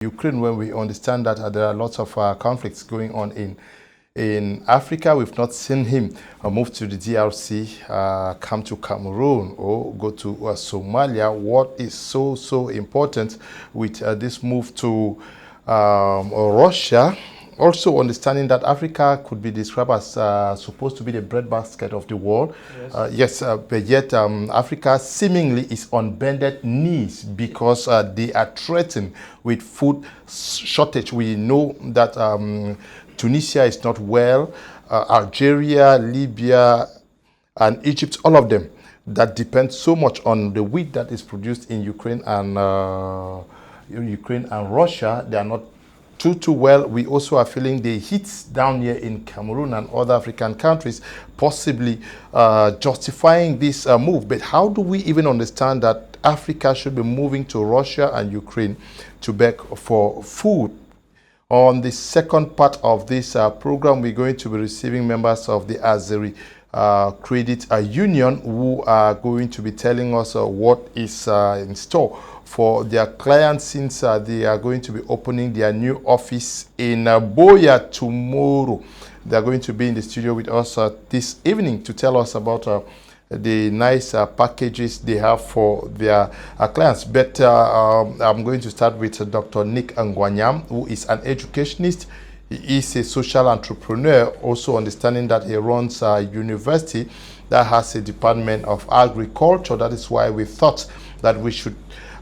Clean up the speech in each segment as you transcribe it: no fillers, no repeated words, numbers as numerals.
Ukraine, when we understand that there are lots of conflicts going on in Africa. We've not seen him move to the DRC, come to Cameroon, or go to Somalia. What is so important with this move to Russia? Also understanding that Africa could be described as supposed to be the breadbasket of the world. Yes, but yet Africa seemingly is on bended knees because they are threatened with food shortage. We know that Tunisia is not well, Algeria, Libya, and Egypt, all of them that depend so much on the wheat that is produced in Ukraine and Russia. They are not too well. We also are feeling the heat down here in Cameroon and other African countries, possibly justifying this move. But how do we even understand that Africa should be moving to Russia and Ukraine to beg for food? On the second part of this program, we're going to be receiving members of the Azeri Credit Union who are going to be telling us what is in store for their clients, since they are going to be opening their new office in Boya tomorrow. They are going to be in the studio with us this evening to tell us about the nice packages they have for their clients. But I'm going to start with Dr. Nick Ngwanyam, who is an educationist. He is a social entrepreneur, also understanding that he runs a university that has a department of agriculture. That is why we thought that we should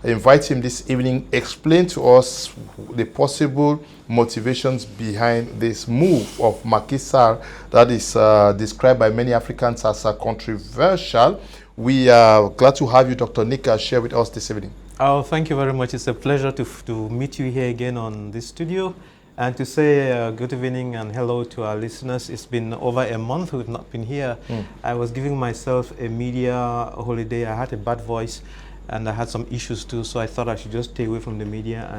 invite him this evening, explain to us the possible motivations behind this move of Macky Sall that is described by many Africans as controversial. We are glad to have you, Dr. Nick, share with us this evening. Oh, thank you very much. It's a pleasure to meet you here again on this studio and to say good evening and hello to our listeners. It's been over a month we've not been here. I was giving myself a media holiday. I had a bad voice and I had some issues too, so I thought I should just stay away from the media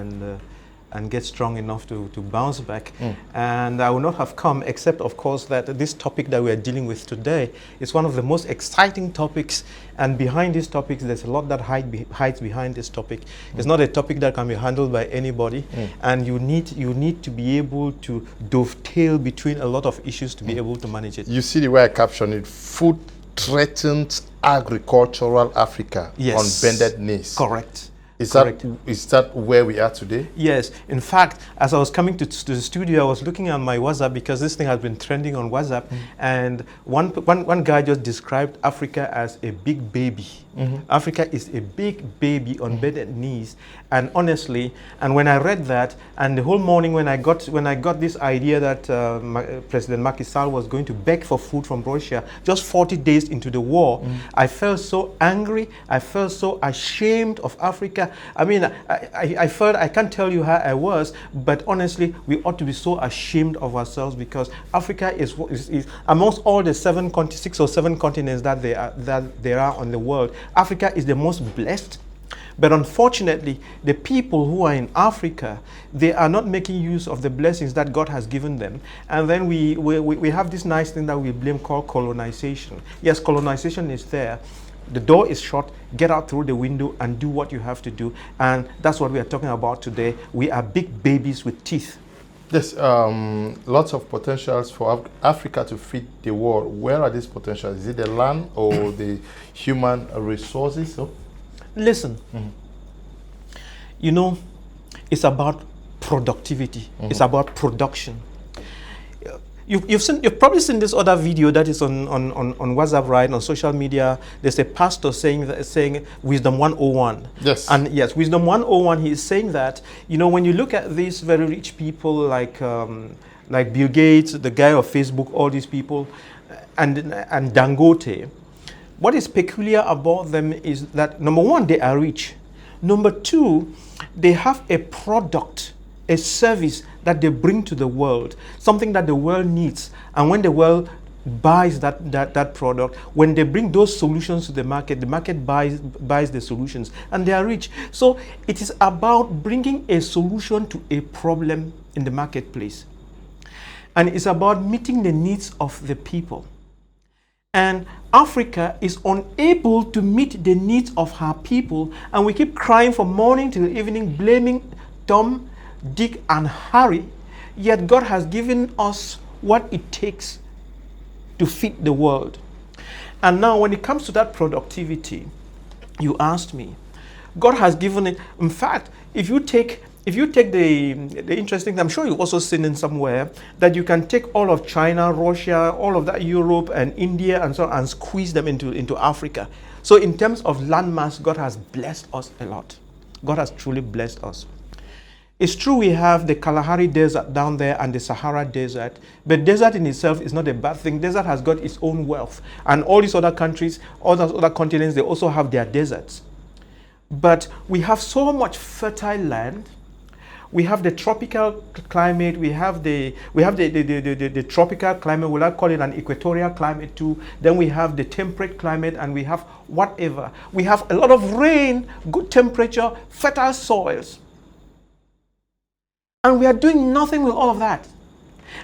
and get strong enough to bounce back. And I would not have come except, of course, that this topic that we are dealing with today is one of the most exciting topics, and behind this topic there's a lot that hides behind this topic. It's not a topic that can be handled by anybody, and you need to be able to dovetail between a lot of issues to be able to manage it. You see the way I caption it: food threatens agricultural Africa on bended knees. Correct. Is that where we are today? Yes. In fact, as I was coming to the studio, I was looking at my WhatsApp because this thing has been trending on WhatsApp, and one guy just described Africa as a big baby. Africa is a big baby on bended knees, and honestly, and when I read that, and the whole morning when I got this idea that President Macky Sall was going to beg for food from Russia just 40 days into the war, I felt so angry. I felt so ashamed of Africa. I mean, I felt, I can't tell you how I was, but honestly, we ought to be so ashamed of ourselves, because Africa is amongst all the 6 or 7 continents that there are on the world, Africa is the most blessed. But unfortunately, the people who are in Africa, they are not making use of the blessings that God has given them. And then we have this nice thing that we blame called colonization. Yes, colonization is there. The door is shut, get out through the window and do what you have to do. And that's what we are talking about today. We are big babies with teeth. Yes, lots of potentials for Africa to feed the world. Where are these potentials? Is it the land or the human resources? Oh? Listen, you know, it's about productivity. It's about production. You've probably seen this other video that is on WhatsApp, right, on social media. There's a pastor saying Wisdom 101. Yes. And yes, Wisdom 101, he is saying that, you know, when you look at these very rich people like Bill Gates, the guy of Facebook, all these people, and Dangote, what is peculiar about them is that, number one, they are rich. Number two, they have a product, a service that they bring to the world, something that the world needs. And when the world buys that product, when they bring those solutions to the market buys the solutions, and they are rich. So it is about bringing a solution to a problem in the marketplace. And it's about meeting the needs of the people. And Africa is unable to meet the needs of her people, and we keep crying from morning till evening, blaming Tom, dig, and harry, yet God has given us what it takes to feed the world. And now when it comes to that productivity, you asked me, God has given it. In fact, if you take the interesting thing, I'm sure you've also seen in somewhere that you can take all of China, Russia, all of that, Europe and India and so on, and squeeze them into Africa. So in terms of landmass, God has blessed us a lot. God has truly blessed us. It's true we have the Kalahari Desert down there and the Sahara Desert, but desert in itself is not a bad thing. Desert has got its own wealth. And all these other countries, all those other continents, they also have their deserts. But we have so much fertile land. We have the tropical climate, we have the tropical climate, we'll call it an equatorial climate too. Then we have the temperate climate, and we have whatever. We have a lot of rain, good temperature, fertile soils. And we are doing nothing with all of that.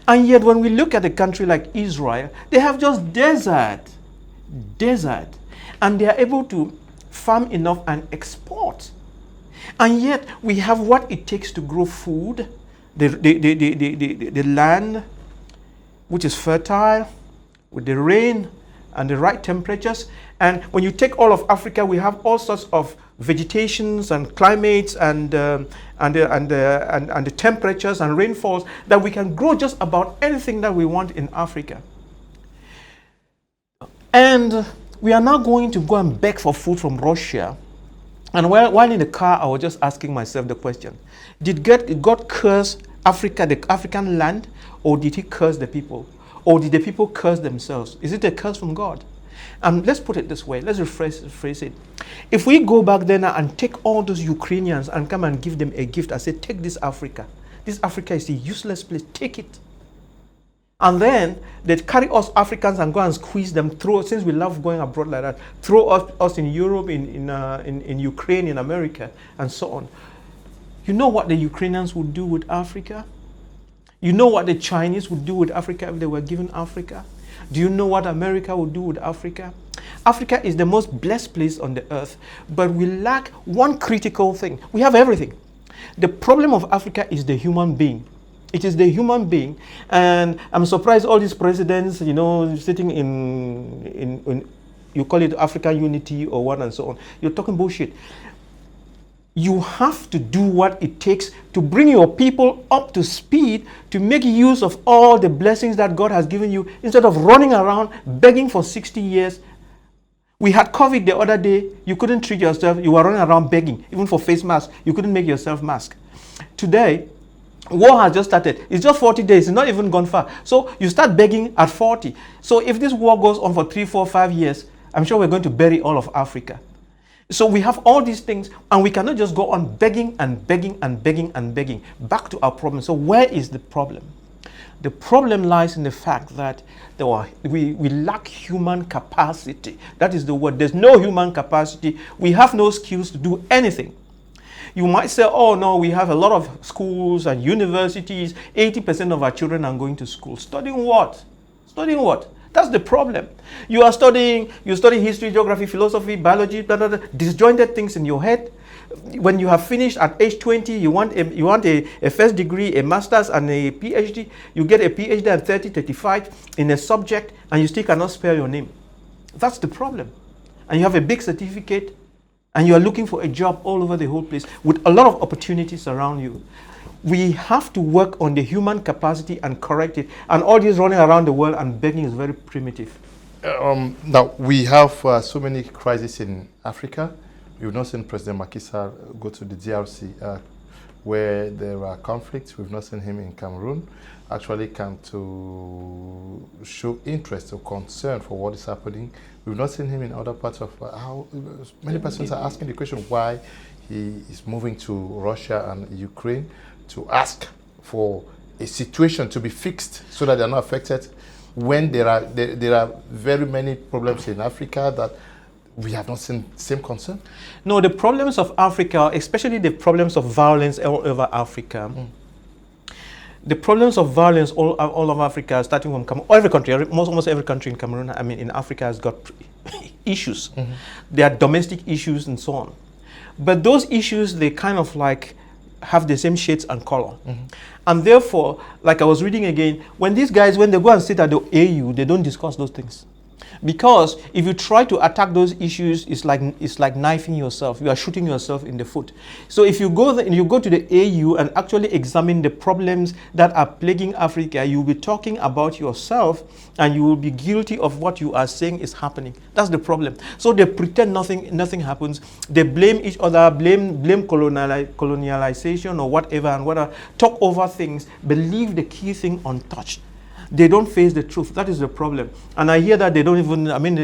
And yet when we look at a country like Israel, they have just desert. And they are able to farm enough and export. And yet we have what it takes to grow food, the land, which is fertile, with the rain and the right temperatures. And when you take all of Africa, we have all sorts of vegetations and climates and the temperatures and rainfalls that we can grow just about anything that we want in Africa. And we are now going to go and beg for food from Russia. And while in the car, I was just asking myself the question, did God curse Africa, the African land, or did he curse the people? Or did the people curse themselves? Is it a curse from God? And let's put it this way, let's rephrase it. If we go back then and take all those Ukrainians and come and give them a gift and say, take this Africa. This Africa is a useless place, take it. And then they carry us Africans and go and squeeze them through, since we love going abroad like that, throw us in Europe, in Ukraine, in America, and so on. You know what the Ukrainians would do with Africa? You know what the Chinese would do with Africa if they were given Africa? Do you know what America would do with Africa? Africa is the most blessed place on the earth, but we lack one critical thing. We have everything. The problem of Africa is the human being. It is the human being, and I'm surprised all these presidents, sitting in you call it African unity or what and so on. You're talking bullshit. You have to do what it takes to bring your people up to speed, to make use of all the blessings that God has given you, instead of running around begging for 60 years. We had COVID the other day. You couldn't treat yourself. You were running around begging, even for face masks. You couldn't make yourself mask. Today, war has just started. It's just 40 days. It's not even gone far. So you start begging at 40. So if this war goes on for 3, 4, 5 years, I'm sure we're going to bury all of Africa. So we have all these things, and we cannot just go on begging and begging and begging and begging. Back to our problem. So where is the problem? The problem lies in the fact that we lack human capacity. That is the word. There's no human capacity. We have no skills to do anything. You might say, oh no, we have a lot of schools and universities. 80% of our children are going to school. Studying what? Studying what? That's the problem. You study history, geography, philosophy, biology, disjointed things in your head. When you have finished at age 20, you want a first degree, a master's and a PhD. You get a PhD at 30, 35 in a subject, and you still cannot spell your name. That's the problem. And you have a big certificate, and you are looking for a job all over the whole place with a lot of opportunities around you. We have to work on the human capacity and correct it. And all this running around the world and begging is very primitive. Now, we have so many crises in Africa. We've not seen President Macky Sall go to the DRC where there are conflicts. We've not seen him in Cameroon actually come to show interest or concern for what is happening. We've not seen him in other parts of how many persons are asking the question why he is moving to Russia and Ukraine to ask for a situation to be fixed so that they're not affected when there are very many problems in Africa that we have not seen same concern? No, the problems of Africa, especially the problems of violence all over Africa, the problems of violence all over Africa, starting from Cameroon, every country, almost every country in Cameroon, in Africa has got issues. There are domestic issues and so on. But those issues, they kind of like have the same shades and color. And therefore, like I was reading again, when these guys, when they go and sit at the AU, they don't discuss those things. Because if you try to attack those issues, it's like knifing yourself. You are shooting yourself in the foot. So if you go to the AU and actually examine the problems that are plaguing Africa, you'll be talking about yourself and you will be guilty of what you are saying is happening. That's the problem. So they pretend nothing happens. They blame each other, blame colonialization or whatever and whatever. Talk over things, but leave the key thing untouched. They don't face the truth. That is the problem. And I hear that they don't even, I mean,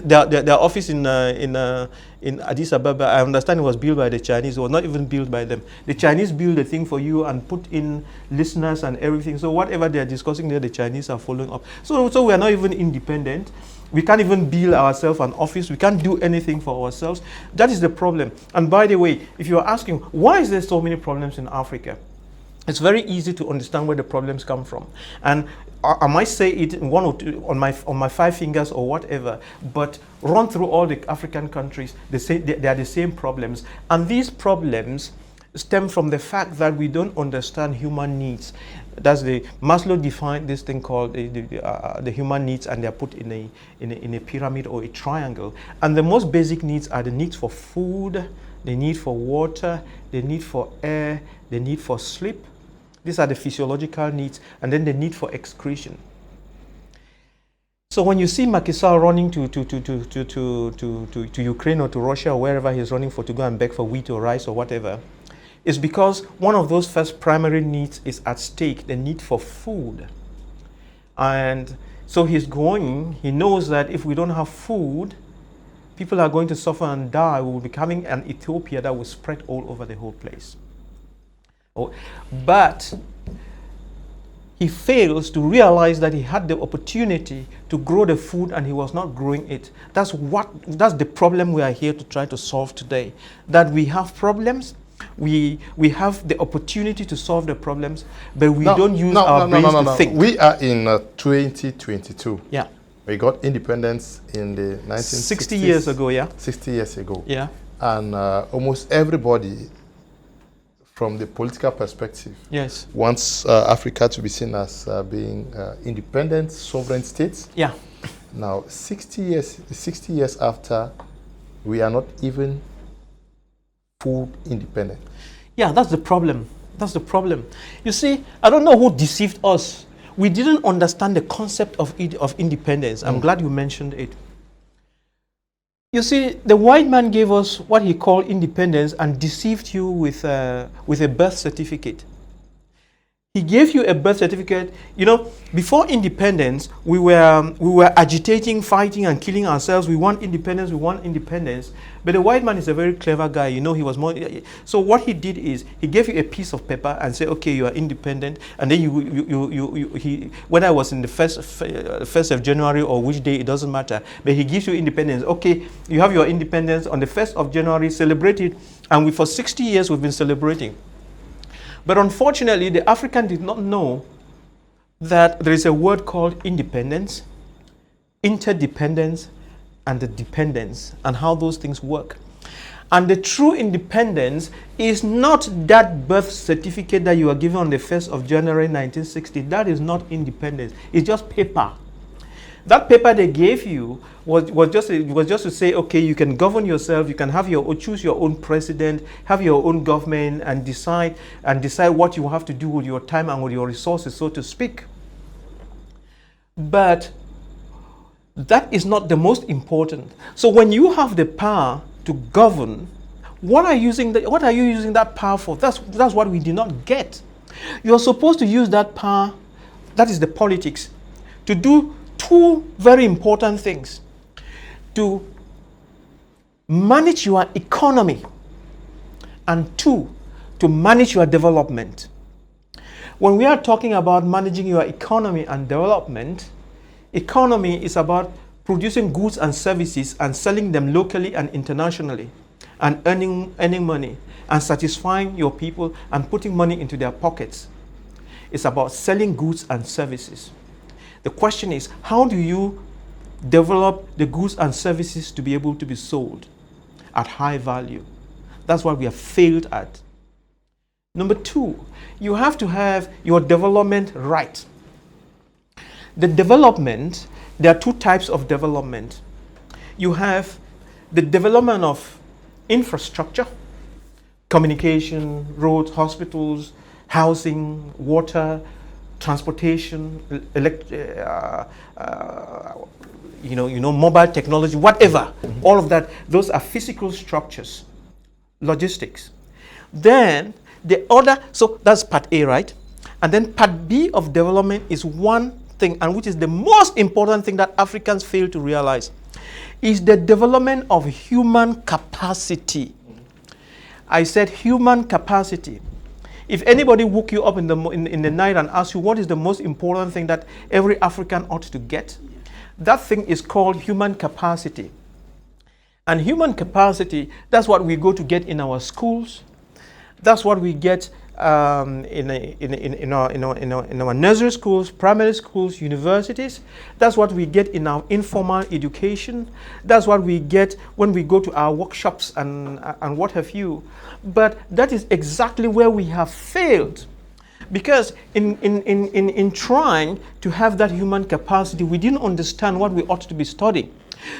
their office in Addis Ababa, I understand it was built by the Chinese. It was not even built by them. The Chinese build the thing for you and put in listeners and everything. So whatever they are discussing there, the Chinese are following up. So we are not even independent. We can't even build ourselves an office. We can't do anything for ourselves. That is the problem. And by the way, if you are asking, why is there so many problems in Africa? It's very easy to understand where the problems come from. And I might say it in one or two, on my 5 fingers or whatever, but run through all the African countries, they are the same problems. And these problems stem from the fact that we don't understand human needs. That's Maslow defined this thing called the human needs, and they're put in a pyramid or a triangle. And the most basic needs are the needs for food, the need for water, the need for air, the need for sleep. These are the physiological needs, and then the need for excretion. So when you see Macky Sall running to Ukraine or to Russia or wherever he's running for to go and beg for wheat or rice or whatever, it's because one of those first primary needs is at stake, the need for food. And so he's going, he knows that if we don't have food, people are going to suffer and die. We will be becoming an Ethiopia that will spread all over the whole place. But he fails to realize that he had the opportunity to grow the food and he was not growing it. That's the problem we are here to try to solve today. That we have problems, we have the opportunity to solve the problems, but we don't use our brains to think. We are in 2022. Yeah. We got independence in the 1960s. 60 years ago, yeah. 60 years ago. Yeah. And almost everybody, from the political perspective, yes, wants Africa to be seen as being independent, sovereign states. Yeah. Now, 60 years after, we are not even food independent. Yeah, that's the problem. That's the problem. You see, I don't know who deceived us. We didn't understand the concept of independence. I'm glad you mentioned it. You see, the white man gave us what he called independence and deceived you with a birth certificate. He gave you a birth certificate. You know, before independence, we were agitating, fighting, and killing ourselves. We want independence. We want independence. But the white man is a very clever guy. You know, he was more. So what he did is he gave you a piece of paper and said, "Okay, you are independent." And then whether it was in the first of January or which day, it doesn't matter. But he gives you independence. Okay, you have your independence on the 1st of January. Celebrate it. And for 60 years we've been celebrating. But unfortunately, the African did not know that there is a word called independence, interdependence, and the dependence, and how those things work. And the true independence is not that birth certificate that you are given on the 1st of January 1960. That is not independence. It's just paper. That paper they gave you was just to say, okay, you can govern yourself, you can choose your own president, have your own government, and decide what you have to do with your time and with your resources, so to speak. But that is not the most important. So when you have the power to govern, what are you using that power for? That's what we did not get. You're supposed to use that power, that is the politics, to do 2 very important things: to manage your economy, and 2, to manage your development. When we are talking about managing your economy and development, economy is about producing goods and services and selling them locally and internationally, and earning money and satisfying your people and putting money into their pockets. It's about selling goods and services. The question is, how do you develop the goods and services to be able to be sold at high value? That's what we have failed at. Number two, you have to have your development right. The development, there are two types of development. You have the development of infrastructure, communication, roads, hospitals, housing, water, transportation, mobile technology, whatever. All of that, those are physical structures, logistics. Then the other, so that's part A, right? And then part B of development is one thing, and which is the most important thing that Africans fail to realize, is the development of human capacity. I said human capacity. If anybody woke you up in the night and asked you what is the most important thing that every African ought to get, that thing is called human capacity. And human capacity, that's what we go to get in our schools. That's what we get in our nursery schools, primary schools, universities. That's what we get in our informal education. That's what we get when we go to our workshops and what have you. But that is exactly where we have failed. Because in trying to have that human capacity, we didn't understand what we ought to be studying.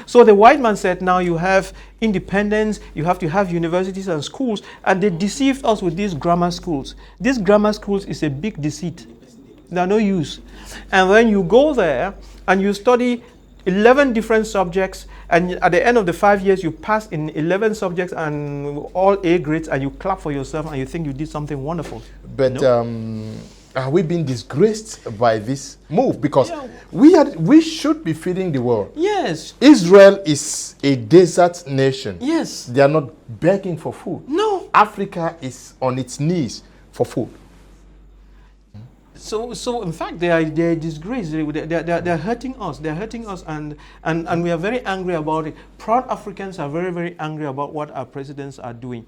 So the white man said, now you have independence, you have to have universities and schools, and they deceived us with these grammar schools. These grammar schools is a big deceit. They are no use. And when you go there and you study 11 different subjects, and at the end of the 5 years you pass in 11 subjects and all A grades, and you clap for yourself and you think you did something wonderful. But are we being disgraced by this move? Because we should be feeding the world. Yes. Israel is a desert nation. Yes. They are not begging for food. No. Africa is on its knees for food. So in fact, they are disgraced. They're hurting us. They're hurting us, and we are very angry about it. Proud Africans are very, very angry about what our presidents are doing.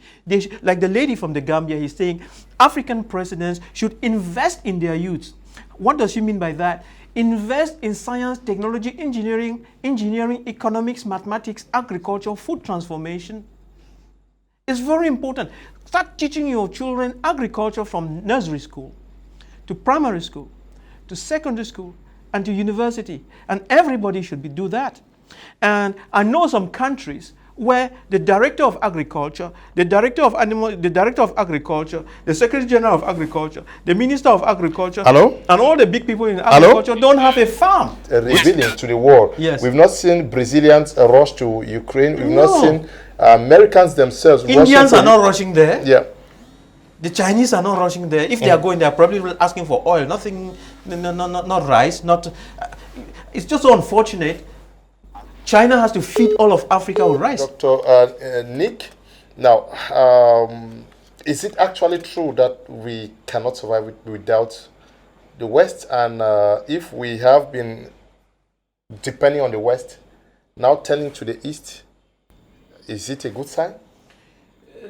Like the lady from the Gambia, he's saying African presidents should invest in their youth. What does she mean by that? Invest in science, technology, engineering, economics, mathematics, agriculture, food transformation. It's very important. Start teaching your children agriculture from nursery school to primary school, to secondary school, and to university. And everybody should do that. And I know some countries where the director of agriculture, the director of agriculture, the secretary general of agriculture, the minister of agriculture, Hello? and all the big people in agriculture don't have a farm. A resilience to the war. Yes. We've not seen Brazilians rush to Ukraine. We've not seen Americans themselves. Indians are not rushing there. Yeah. The Chinese are not rushing there. If they are going, they are probably asking for oil. Nothing, not rice. It's just so unfortunate. China has to feed all of Africa with rice. Dr. Nick, now, is it actually true that we cannot survive without the West? And if we have been depending on the West, now turning to the East, is it a good sign?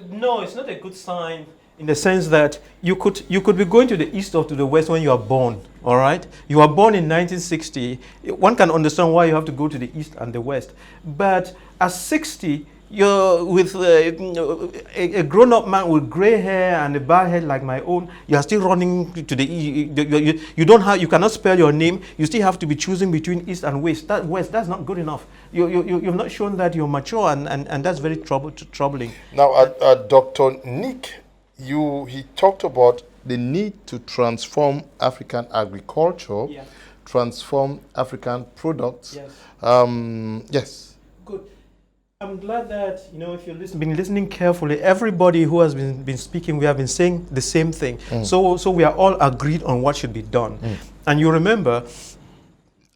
No, it's not a good sign. In the sense that you could be going to the east or to the west when you are born, all right? You are born in 1960. One can understand why you have to go to the east and the west. But at 60, you're with a grown-up man with gray hair and a bald head like my own. You are still running to the east. You cannot spell your name. You still have to be choosing between east and west. That's not good enough. You've not shown that you're mature, and that's very troubling. Now, Dr. Nick, he talked about the need to transform African agriculture, transform African products. Yes. Yes. Good. I'm glad that, if you've been listening carefully, everybody who has been speaking, we have been saying the same thing. So we are all agreed on what should be done. And you remember,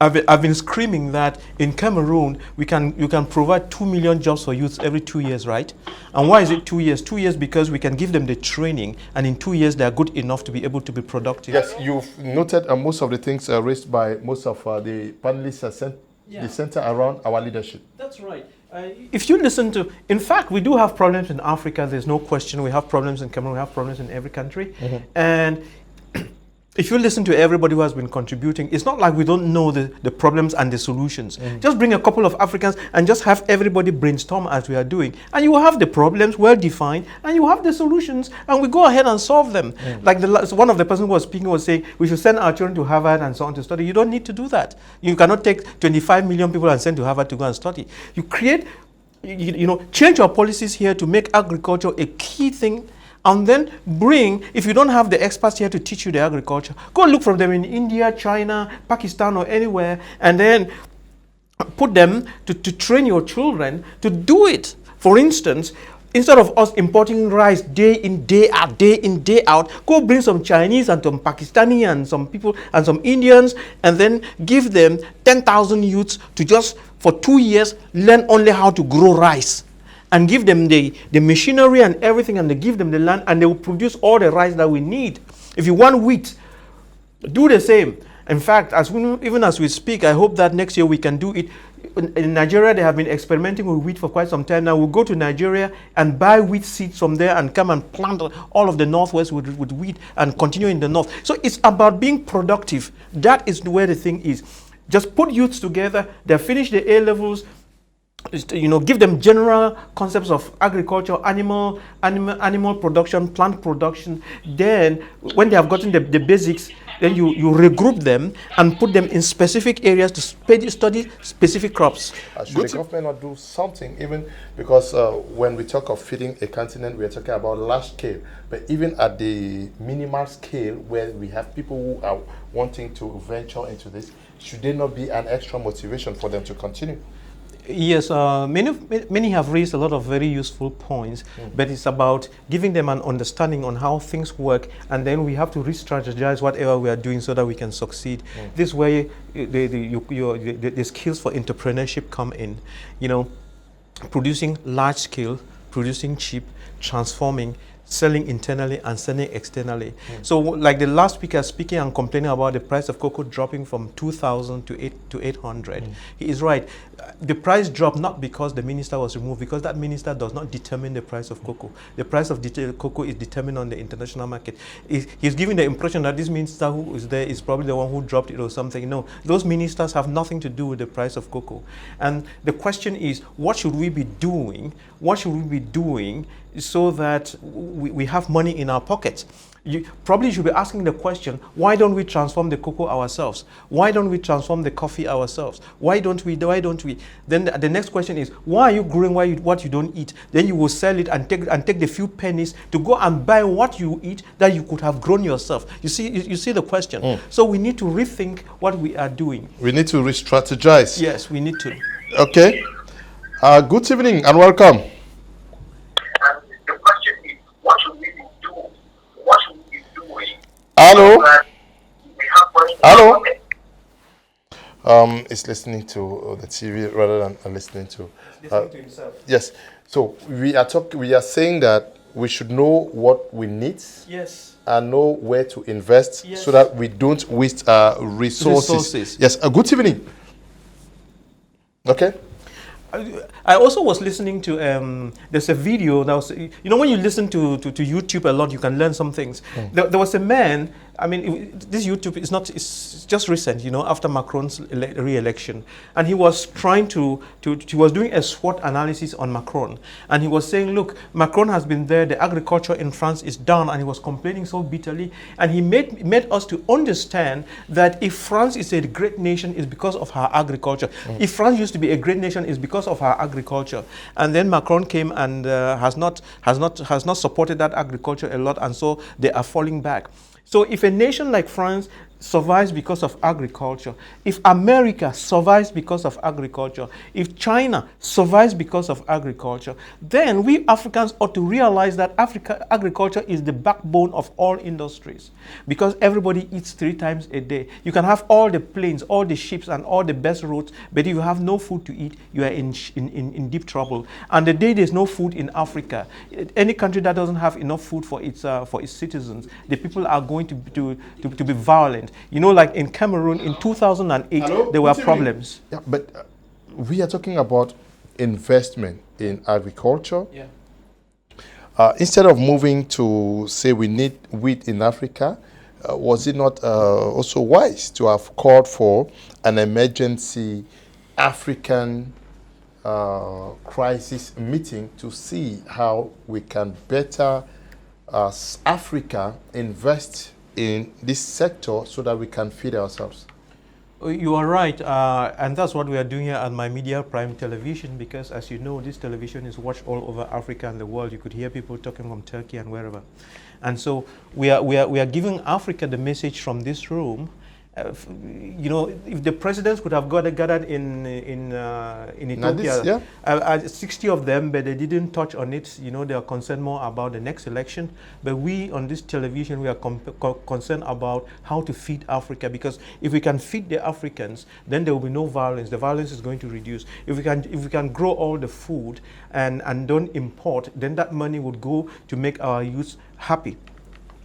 I've been screaming that in Cameroon you can provide 2 million jobs for youths every 2 years, right? And why is it 2 years? 2 years because we can give them the training, and in 2 years they are good enough to be able to be productive. Yes, you've noted most of the things raised by most of the panelists they center around our leadership. That's right. If you listen to, in fact, we do have problems in Africa. There's no question. We have problems in Cameroon. We have problems in every country, and if you listen to everybody who has been contributing, it's not like we don't know the problems and the solutions. Just bring a couple of Africans and just have everybody brainstorm as we are doing. And you will have the problems well defined and you have the solutions and we go ahead and solve them. Like one of the person who was speaking was saying, we should send our children to Harvard and so on to study. You don't need to do that. You cannot take 25 million people and send to Harvard to go and study. You create, change your policies here to make agriculture a key thing. And then bring, if you don't have the experts here to teach you the agriculture, go look for them in India, China, Pakistan, or anywhere, and then put them to train your children to do it. For instance, instead of us importing rice day in, day out, go bring some Chinese and some Pakistani and some people and some Indians, and then give them 10,000 youths to just, for 2 years, learn only how to grow rice. And give them the machinery and everything, and they give them the land, and they will produce all the rice that we need. If you want wheat, do the same. In fact, even as we speak, I hope that next year we can do it. In Nigeria, they have been experimenting with wheat for quite some time now. We'll go to Nigeria and buy wheat seeds from there and come and plant all of the Northwest with wheat and continue in the North. So it's about being productive. That is where the thing is. Just put youths together, they finish the A-levels, give them general concepts of agriculture, animal production, plant production. Then, when they have gotten the basics, then you regroup them and put them in specific areas to study specific crops. Should the government not do something, even because when we talk of feeding a continent, we are talking about large scale, but even at the minimal scale where we have people who are wanting to venture into this, should there not be an extra motivation for them to continue? Yes, many have raised a lot of very useful points, but it's about giving them an understanding on how things work, and then we have to re-strategize whatever we are doing so that we can succeed. This way, the skills for entrepreneurship come in. Producing large scale, producing cheap, transforming, selling internally and selling externally. So like the last speaker speaking and complaining about the price of cocoa dropping from 2,000 to 800. He is right. The price dropped not because the minister was removed, because that minister does not determine the price of cocoa. The price of cocoa is determined on the international market. He's giving the impression that this minister who is there is probably the one who dropped it or something. No, those ministers have nothing to do with the price of cocoa. And the question is, what should we be doing? What should we be doing so that we have money in our pockets? You probably should be asking the question, why don't we transform the cocoa ourselves? Why don't we transform the coffee ourselves? Why don't we? Then the next question is, why are you growing what you don't eat? Then you will sell it and take the few pennies to go and buy what you eat that you could have grown yourself. You see the question. So we need to rethink what we are doing. We need to re-strategize. Yes, we need to. Okay. Good evening and welcome. Hello. Hello. It's listening to the TV rather than listening to himself. Yes. So we are saying that we should know what we need. Yes. And know where to invest, yes, so that we don't waste resources. Yes. Good evening. Okay. I also was listening to, there's a video that was, when you listen to YouTube a lot, you can learn some things. There was a man, this YouTube is it's just recent, after Macron's re-election. And he was trying he was doing a SWOT analysis on Macron. And he was saying, look, Macron has been there, the agriculture in France is down, and he was complaining so bitterly. And he made us to understand that if France is a great nation, it's because of her agriculture. If France used to be a great nation, it's because of her agriculture. And then Macron came and has not supported that agriculture a lot, and so they are falling back. So if a nation like France survives because of agriculture, if America survives because of agriculture, if China survives because of agriculture, then we Africans ought to realize that agriculture is the backbone of all industries, because everybody eats 3 times a day. You can have all the planes, all the ships, and all the best roads, but if you have no food to eat, you are in deep trouble. And the day there's no food in Africa, any country that doesn't have enough food for its citizens, the people are going to be violent. Like in Cameroon in 2008, there were problems. Yeah, but we are talking about investment in agriculture. Yeah. Instead of moving to say we need wheat in Africa, was it not also wise to have called for an emergency African crisis meeting to see how we can better, as Africa, invest in this sector so that we can feed ourselves? You are right, and that's what we are doing here at My Media Prime Television, because as you know, this television is watched all over Africa and the world. You could hear people talking from Turkey and wherever. And so we are giving Africa the message from this room. You know, if the presidents could have gathered in Ethiopia, 60 of them, but they didn't touch on it. You know, they are concerned more about the next election. But we on this television, we are concerned about how to feed Africa, because if we can feed the Africans, then there will be no violence. The violence is going to reduce. If we can grow all the food and don't import, then that money would go to make our youth happy.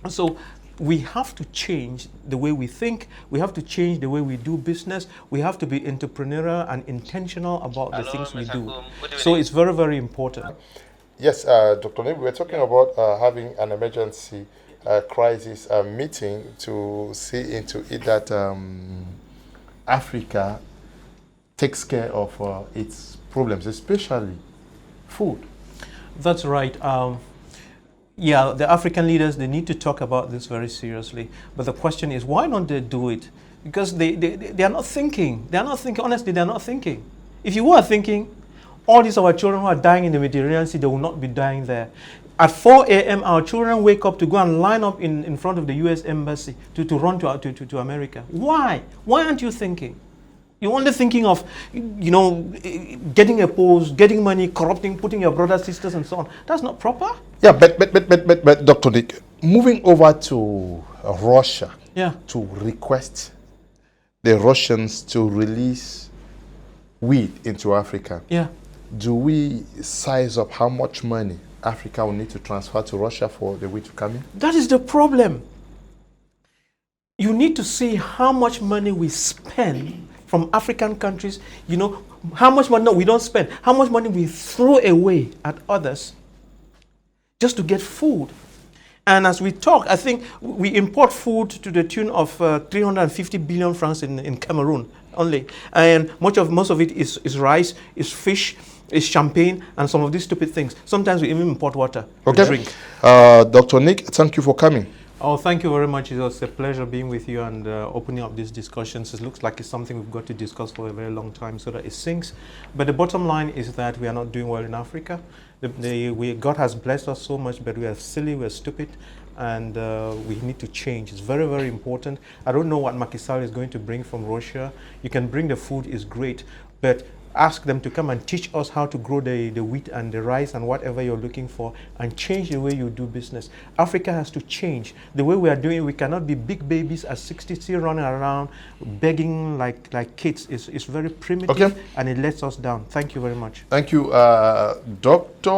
So we have to change the way we think. We have to change the way we do business. We have to be entrepreneurial and intentional about the things we do. So it's very, very important. Yes, Dr. Nib, we're talking about having an emergency crisis meeting to see into it that Africa takes care of its problems, especially food. That's right. Yeah, the African leaders, they need to talk about this very seriously. But the question is, why don't they do it? Because they are not thinking. They are not thinking. Honestly, they are not thinking. If you were thinking, all these our children who are dying in the Mediterranean Sea, they will not be dying there. At 4 a.m., our children wake up to go and line up in front of the U.S. Embassy to run to America. Why? Why aren't you thinking? You're only thinking of, you know, getting a post, getting money, corrupting, putting your brothers, sisters, and so on. That's not proper. Yeah, but Dr. Nick, moving over to Russia, to request the Russians to release wheat into Africa. Yeah. Do we size up how much money Africa will need to transfer to Russia for the wheat to come in? That is the problem. You need to see how much money we spend from African countries, you know, how much money we don't spend, how much money we throw away at others just to get food. And as we talk, I think we import food to the tune of 350 billion francs in Cameroon only. And most of it is rice, is fish, is champagne, and some of these stupid things. Sometimes we even import water to drink. Dr. Nick, thank you for coming. Oh, thank you very much. It was a pleasure being with you and opening up these discussions. It looks like it's something we've got to discuss for a very long time so that it sinks. But the bottom line is that we are not doing well in Africa. God has blessed us so much, but we are silly, we are stupid, and we need to change. It's very, very important. I don't know what Macky Sall is going to bring from Russia. You can bring the food, is great, but ask them to come and teach us how to grow the wheat and the rice and whatever you're looking for, and change the way you do business. Africa has to change. The way we are doing it, we cannot be big babies at 60 still running around begging like kids. It's very primitive, and it lets us down. Thank you very much. Thank you, Dr.